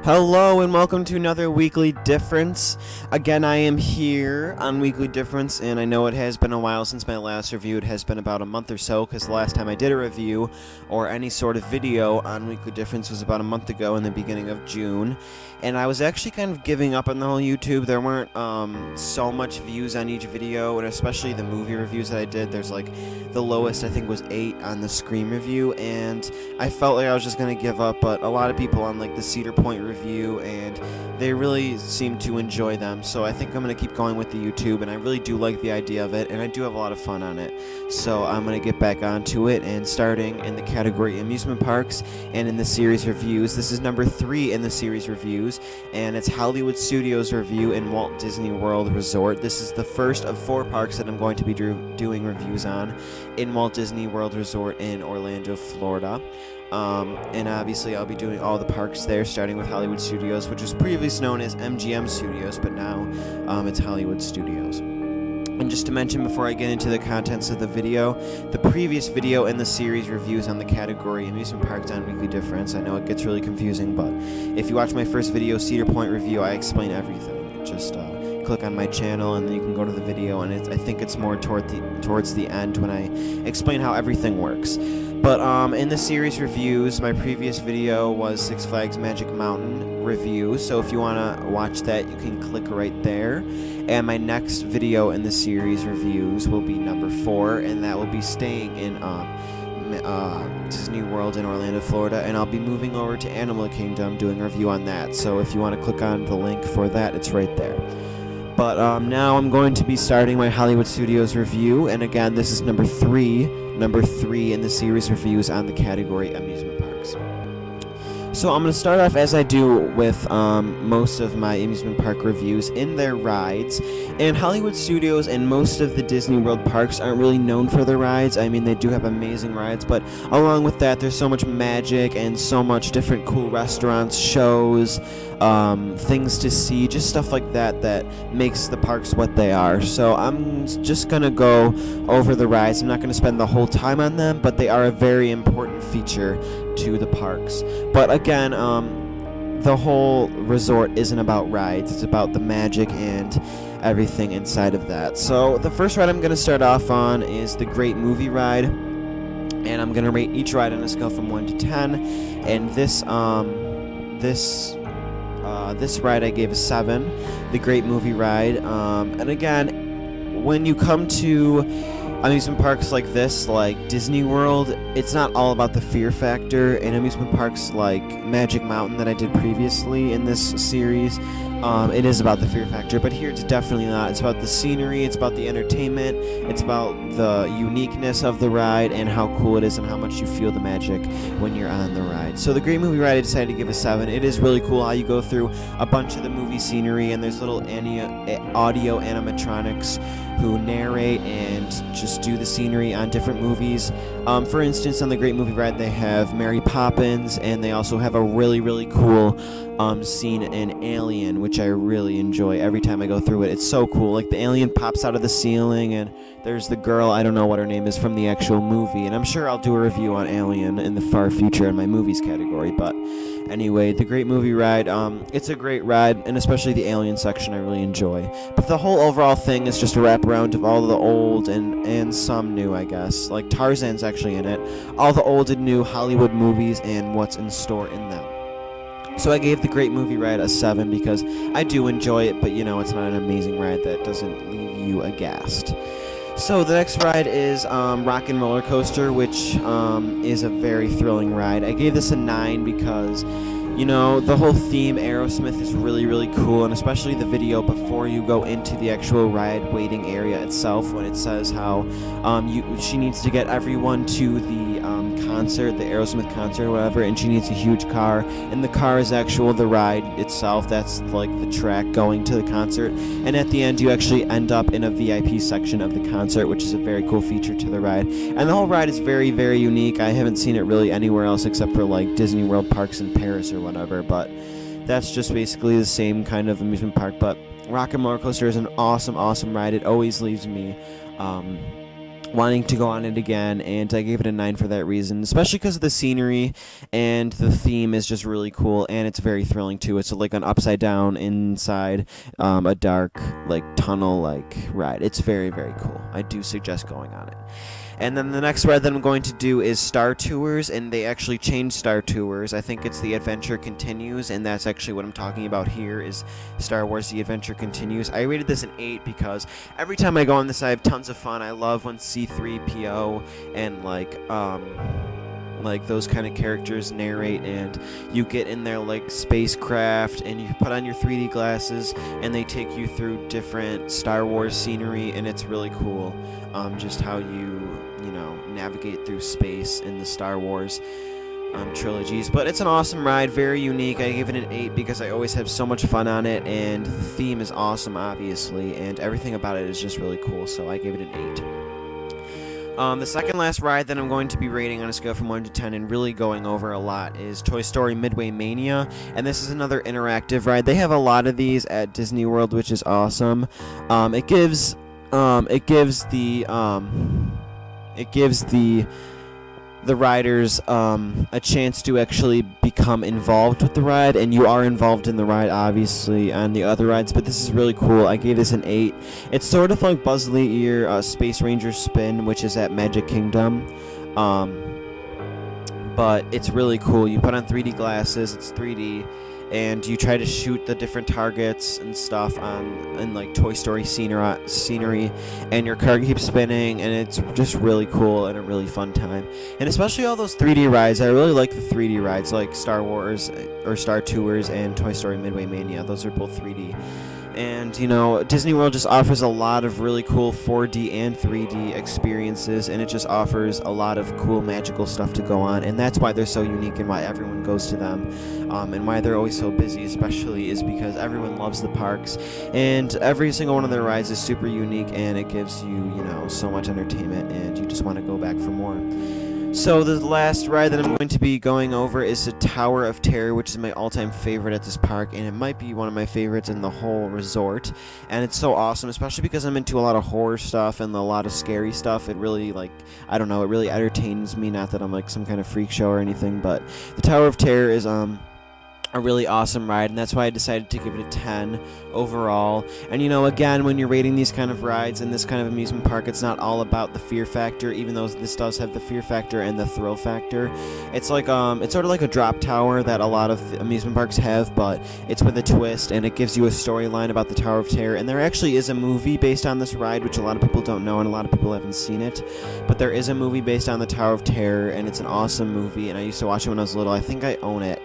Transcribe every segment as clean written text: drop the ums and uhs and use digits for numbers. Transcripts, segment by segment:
Hello and welcome to another Weekly Difference. Again, I am here on Weekly Difference, and I know it has been a while since my last review. It has been about a month or so, because the last time I did a review or any sort of video on Weekly Difference was about a month ago in the beginning of June. And I was actually kind of giving up on the whole YouTube. There weren't so much views on each video, and especially the movie reviews that I did. There's like, the lowest I think was 8 on the Scream review, and I felt like I was just going to give up, but a lot of people on like the Cedar Point review, and they really seem to enjoy them, so I think I'm going to keep going with the YouTube, and I really do like the idea of it, and I do have a lot of fun on it. So I'm going to get back onto it, and starting in the category amusement parks and in the series reviews. This is number 3 in the series reviews, and it's Hollywood Studios review in Walt Disney World Resort. This is the first of 4 parks that I'm going to be doing reviews on in Walt Disney World Resort in Orlando, Florida. And obviously I'll be doing all the parks there, starting with Hollywood Studios, which was previously known as MGM Studios, but now it's Hollywood Studios. And just to mention before I get into the contents of the video, the previous video in the series reviews on the category amusement parks on Weekly Difference, I know it gets really confusing, but if you watch my first video, Cedar Point review, I explain everything. Just click on my channel and then you can go to the video, and I think it's more towards the end when I explain how everything works. But in the series reviews, my previous video was Six Flags Magic Mountain review, so if you want to watch that, you can click right there. And my next video in the series reviews will be number 4, and that will be staying in Disney World in Orlando, Florida, and I'll be moving over to Animal Kingdom doing a review on that. So if you want to click on the link for that, it's right there. But now I'm going to be starting my Hollywood Studios review, and again, this is number 3 in the series reviews on the category amusement parks. So I'm going to start off, as I do with most of my amusement park reviews, in their rides. And Hollywood Studios and most of the Disney World parks aren't really known for their rides. I mean, they do have amazing rides, but along with that, there's so much magic and so much different cool restaurants, shows, things to see, just stuff like that that makes the parks what they are. So I'm just going to go over the rides. I'm not going to spend the whole time on them, but they are a very important feature to the parks. But again, the whole resort isn't about rides, it's about the magic and everything inside of that. So the first ride I'm going to start off on is the Great Movie Ride, and I'm going to rate each ride on a scale from 1 to 10, and this ride I gave a 7, the Great Movie Ride. And again, when you come to amusement parks like this, like Disney World, it's not all about the fear factor. In amusement parks like Magic Mountain that I did previously in this series, it is about the fear factor, but here it's definitely not. It's about the scenery, it's about the entertainment, it's about the uniqueness of the ride and how cool it is and how much you feel the magic when you're on the ride. So the Great Movie Ride, I decided to give a 7. It is really cool how you go through a bunch of the movie scenery, and there's little audio animatronics who narrate and just do the scenery on different movies. For instance, on the Great Movie Ride, they have Mary Poppins, and they also have a really cool scene in Alien, which I really enjoy every time I go through it. It's so cool. Like, the alien pops out of the ceiling, and there's the girl, I don't know what her name is, from the actual movie, and I'm sure I'll do a review on Alien in the far future in my movies category. But anyway, the Great Movie Ride, it's a great ride, and especially the Alien section I really enjoy. But the whole overall thing is just a wraparound of all the old and some new, I guess. Like, Tarzan's actually in it. All the old and new Hollywood movies and what's in store in them. So I gave the Great Movie Ride a 7 because I do enjoy it, but you know, it's not an amazing ride that doesn't leave you aghast. So the next ride is Rock and Roller Coaster, which is a very thrilling ride. I gave this a 9 because, you know, the whole theme, Aerosmith, is really cool, and especially the video before you go into the actual ride waiting area itself, when it says how she needs to get everyone to the concert, the Aerosmith concert or whatever, and she needs a huge car, and the car is the ride itself. That's like the track going to the concert, and at the end you actually end up in a VIP section of the concert, which is a very cool feature to the ride. And the whole ride is very unique. I haven't seen it really anywhere else except for like Disney World parks in Paris or whatever, but that's just basically the same kind of amusement park. But Rock and Roller Coaster is an awesome ride. It always leaves me wanting to go on it again, and I gave it a 9 for that reason, especially because of the scenery, and the theme is just really cool, and it's very thrilling too. It's like an upside down inside a dark like tunnel like ride. It's very, very cool. I do suggest going on it. And then the next ride that I'm going to do is Star Tours, and they actually changed Star Tours. I think it's The Adventure Continues, and that's actually what I'm talking about here is Star Wars The Adventure Continues. I rated this an 8 because every time I go on this I have tons of fun. I love when C-3PO and like those kind of characters narrate, and you get in their like spacecraft and you put on your 3D glasses and they take you through different Star Wars scenery, and it's really cool just how you know, navigate through space in the Star Wars trilogies. But it's an awesome ride, very unique. I gave it an 8 because I always have so much fun on it, and the theme is awesome obviously, and everything about it is just really cool, so I gave it an 8. The second last ride that I'm going to be rating on a scale from 1 to 10 and really going over a lot is Toy Story Midway Mania, and this is another interactive ride. They have a lot of these at Disney World, which is awesome. It gives the riders a chance to actually become involved with the ride, and you are involved in the ride obviously on the other rides, but this is really cool. I gave this an 8. It's sort of like Buzz Lightyear Space Ranger Spin, which is at Magic Kingdom, but it's really cool. You put on 3D glasses, it's 3D, and you try to shoot the different targets and stuff in like Toy Story scenery, and your car keeps spinning, and it's just really cool and a really fun time. And especially all those 3D rides, I really like the 3D rides like Star Wars or Star Tours and Toy Story Midway Mania. Those are both 3D. And, you know, Disney World just offers a lot of really cool 4D and 3D experiences, and it just offers a lot of cool magical stuff to go on, and that's why they're so unique and why everyone goes to them, and why they're always so busy especially is because everyone loves the parks, and every single one of their rides is super unique, and it gives you, you know, so much entertainment, and you just want to go back for more. So the last ride that I'm going to be going over is the Tower of Terror, which is my all-time favorite at this park, and it might be one of my favorites in the whole resort. And it's so awesome, especially because I'm into a lot of horror stuff and a lot of scary stuff. It really, like, I don't know, it really entertains me. Not that I'm like some kind of freak show or anything, but the Tower of Terror is a really awesome ride, and that's why I decided to give it a 10 overall. And you know, again, when you're rating these kind of rides in this kind of amusement park, it's not all about the fear factor, even though this does have the fear factor and the thrill factor. It's like it's sort of like a drop tower that a lot of amusement parks have, but it's with a twist, and it gives you a storyline about the Tower of Terror. And there actually is a movie based on this ride, which a lot of people don't know, and a lot of people haven't seen it, but there is a movie based on the Tower of Terror, and it's an awesome movie, and I used to watch it when I was little. I think I own it.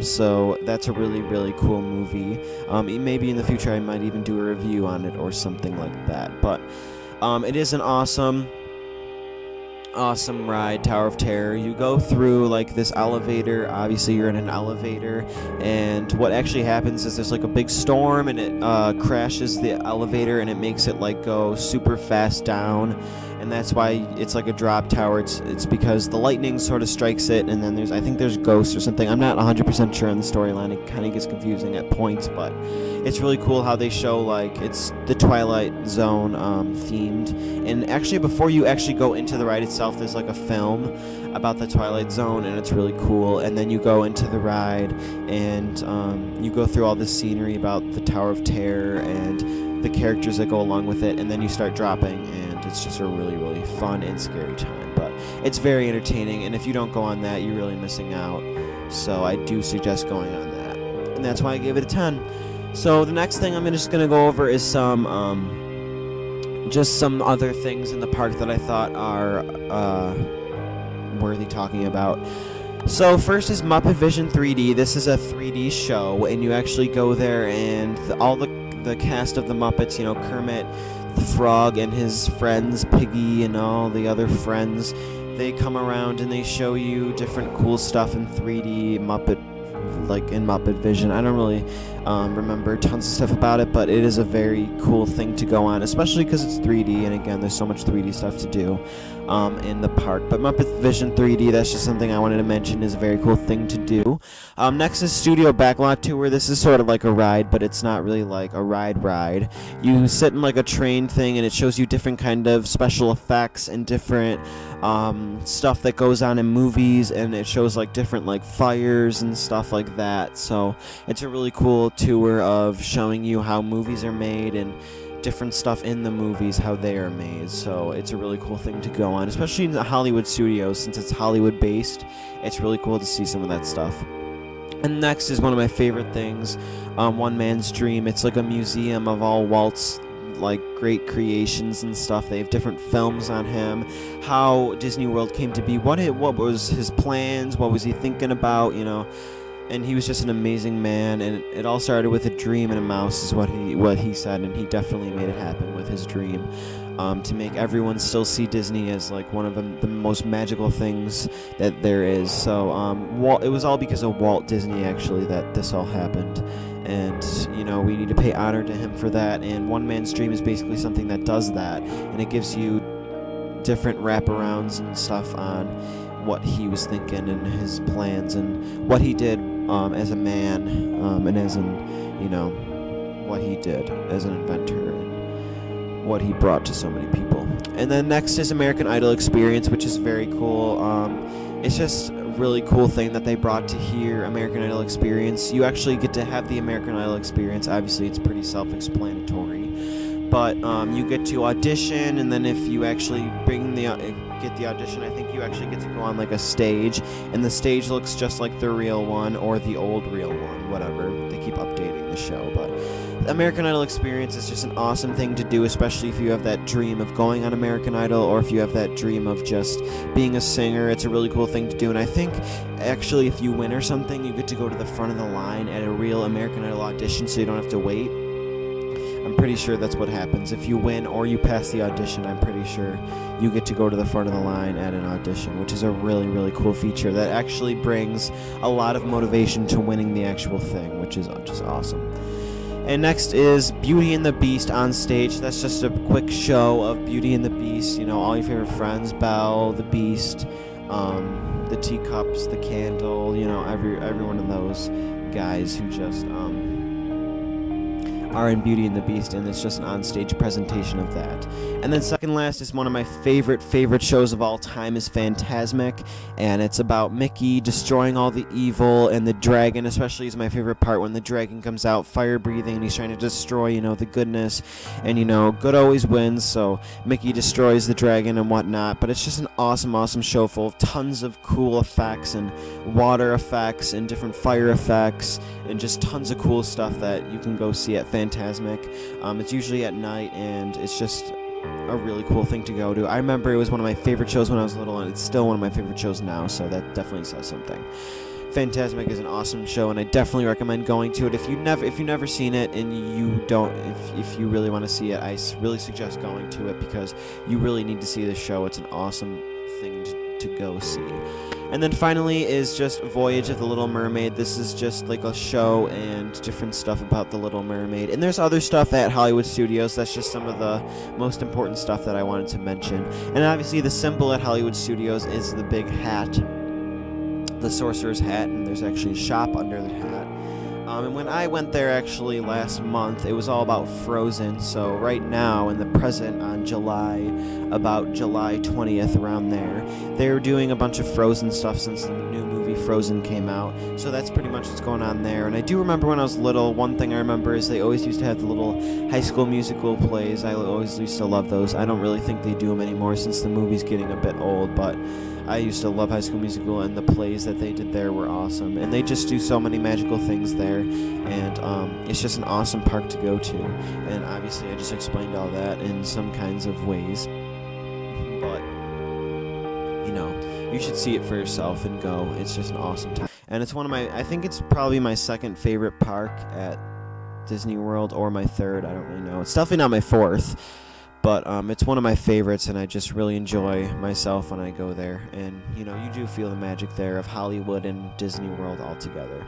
So that's a really, really cool movie. Maybe in the future I might even do a review on it or something like that. But it is an awesome ride, Tower of Terror. You go through like this elevator. Obviously you're in an elevator, and what actually happens is there's like a big storm, and it crashes the elevator, and it makes it like go super fast down, and that's why it's like a drop tower. It's because the lightning sort of strikes it, and then I think there's ghosts or something. I'm not 100% sure on the storyline. It kind of gets confusing at points, but it's really cool how they show like it's the Twilight Zone themed. And actually, before you actually go into the ride itself, there's like a film about the Twilight Zone, and it's really cool. And then you go into the ride, and you go through all this scenery about the Tower of Terror and the characters that go along with it, and then you start dropping, and it's just a really, really fun and scary time. But it's very entertaining, and if you don't go on that, you're really missing out. So I do suggest going on that, and that's why I gave it a 10. So the next thing I'm just gonna go over is just some other things in the park that I thought are worthy talking about. So first is Muppet Vision 3D. This is a 3D show, and you actually go there, and all the cast of the Muppets, you know, Kermit the Frog and his friends, Piggy and all the other friends, they come around and they show you different cool stuff in 3D Muppet, like in Muppet Vision. I don't really remember tons of stuff about it, but it is a very cool thing to go on, especially because it's 3D, and again, there's so much 3D stuff to do in the park. But Muppet Vision 3D, that's just something I wanted to mention, is a very cool thing to do. Next is Studio Backlot Tour. This is sort of like a ride, but it's not really like a ride. You sit in like a train thing, and it shows you different kind of special effects and different stuff that goes on in movies, and it shows like different like fires and stuff like that. So it's a really cool tour of showing you how movies are made and different stuff in the movies, how they are made. So it's a really cool thing to go on, especially in the Hollywood studios. Since it's Hollywood based, it's really cool to see some of that stuff. And next is one of my favorite things, One Man's Dream. It's like a museum of all Walt's like great creations and stuff. They have different films on him, how Disney World came to be, what was his plans, what was he thinking about, you know. And he was just an amazing man, and it all started with a dream and a mouse, is what he said, and he definitely made it happen with his dream, to make everyone still see Disney as like one of the most magical things that there is. So it was all because of Walt Disney, actually, that this all happened. And, you know, we need to pay honor to him for that, and One Man's Dream is basically something that does that, and it gives you different wraparounds and stuff on what he was thinking and his plans and what he did as a man, and as an, you know, what he did as an inventor and what he brought to so many people. And then next is American Idol Experience, which is very cool. It's just a really cool thing that they brought to here, American Idol Experience. You actually get to have the American Idol Experience. Obviously, it's pretty self-explanatory, but you get to audition, and then if you actually get the audition, I think you actually get to go on like a stage, and the stage looks just like the real one or the old real one, whatever. They keep updating the show, but the American Idol Experience is just an awesome thing to do, especially if you have that dream of going on American Idol, or if you have that dream of just being a singer. It's a really cool thing to do, and I think actually if you win or something, you get to go to the front of the line at a real American Idol audition, so you don't have to wait. I'm pretty sure that's what happens. If you win or you pass the audition, I'm pretty sure you get to go to the front of the line at an audition, which is a really, really cool feature that actually brings a lot of motivation to winning the actual thing, which is just awesome. And next is Beauty and the Beast on stage. That's just a quick show of Beauty and the Beast. You know, all your favorite friends, Belle, the Beast, the teacups, the candle, you know, every one of those guys who just are in Beauty and the Beast, and it's just an on-stage presentation of that. And then second last is one of my favorite shows of all time, is Fantasmic, and it's about Mickey destroying all the evil, and the dragon especially is my favorite part, when the dragon comes out fire-breathing and he's trying to destroy, you know, the goodness, and, you know, good always wins, so Mickey destroys the dragon and whatnot. But it's just an awesome show full of tons of cool effects and water effects and different fire effects and just tons of cool stuff that you can go see at Fantasmic. It's usually at night, and it's just a really cool thing to go to. I remember it was one of my favorite shows when I was little, and it's still one of my favorite shows now, so that definitely says something. Fantasmic is an awesome show, and I definitely recommend going to it. If you've never seen it and if you really want to see it, I really suggest going to it, because you really need to see the show. It's an awesome thing to go see. And then finally is just Voyage of the Little Mermaid. This is just like a show and different stuff about the Little Mermaid. And there's other stuff at Hollywood Studios. That's just some of the most important stuff that I wanted to mention. And obviously the symbol at Hollywood Studios is the big hat, the sorcerer's hat, and there's actually a shop under the hat. And when I went there actually last month, it was all about Frozen. So right now, in the present, on about July 20th, around there, they're doing a bunch of Frozen stuff since the new movie Frozen came out. So that's pretty much what's going on there. And I do remember when I was little, one thing I remember is they always used to have the little High School Musical plays. I always used to love those. I don't really think they do them anymore since the movie's getting a bit old, but I used to love High School Musical, and the plays that they did there were awesome. And they just do so many magical things there, and it's just an awesome park to go to. And obviously I just explained all that in some kinds of ways, but, you know, you should see it for yourself and go. It's just an awesome time. And it's I think it's probably my second favorite park at Disney World, or my third, I don't really know. It's definitely not my fourth. But it's one of my favorites, and I just really enjoy myself when I go there. And, you know, you do feel the magic there of Hollywood and Disney World all together.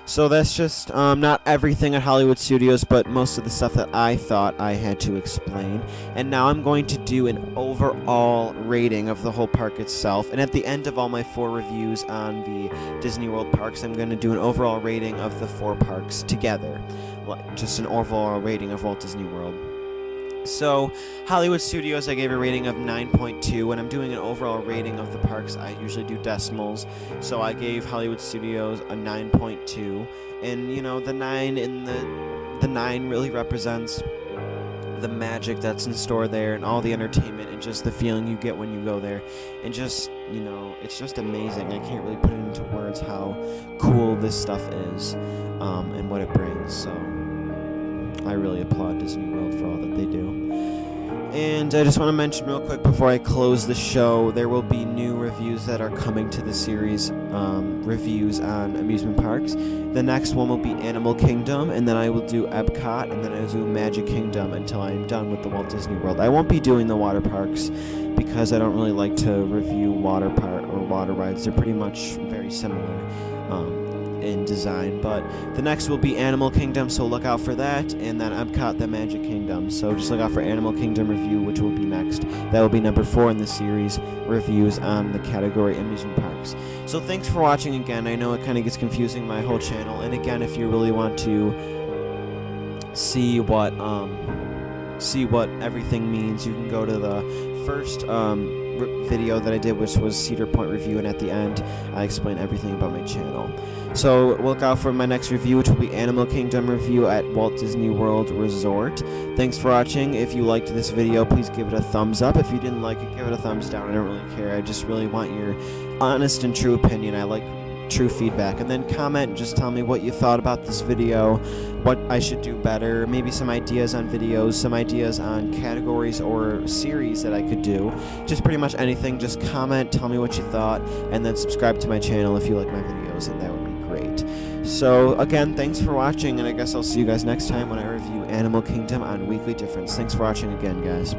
So that's just not everything at Hollywood Studios, but most of the stuff that I thought I had to explain. And now I'm going to do an overall rating of the whole park itself. And at the end of all my 4 reviews on the Disney World parks, I'm going to do an overall rating of the 4 parks together. Just an overall rating of Walt Disney World. So, Hollywood Studios, I gave a rating of 9.2. When I'm doing an overall rating of the parks, I usually do decimals. So I gave Hollywood Studios a 9.2. And, you know, the 9 really represents the magic that's in store there and all the entertainment and just the feeling you get when you go there. And just, you know, it's just amazing. I can't really put it into words how cool this stuff is and what it brings. So I really applaud Disney World for all that they do. And I just want to mention real quick before I close the show, there will be new reviews that are coming to the series, reviews on amusement parks. The next one will be Animal Kingdom, and then I will do Epcot, and then I will do Magic Kingdom until I am done with the Walt Disney World. I won't be doing the water parks because I don't really like to review water rides. They're pretty much very similar in design, but the next will be Animal Kingdom, so look out for that, and then Epcot, the Magic Kingdom. So just look out for Animal Kingdom review, which will be next. That will be number 4 in the series, reviews on the category amusement parks. So thanks for watching again. I know it kind of gets confusing, my whole channel, and again, if you really want to see what everything means, you can go to the first video that I did, which was Cedar Point review, and at the end I explain everything about my channel. So look out for my next review, which will be Animal Kingdom review at Walt Disney World Resort. Thanks for watching. If you liked this video, please give it a thumbs up. If you didn't like it, give it a thumbs down. I don't really care. I just really want your honest and true opinion. I like true feedback. And then comment and just tell me what you thought about this video, what I should do better, maybe some ideas on videos, some ideas on categories or series that I could do. Just pretty much anything. Just comment, tell me what you thought, and then subscribe to my channel if you like my videos, and that would be great. So again, thanks for watching, and I guess I'll see you guys next time when I review Animal Kingdom on Weekly Difference. Thanks for watching again, guys.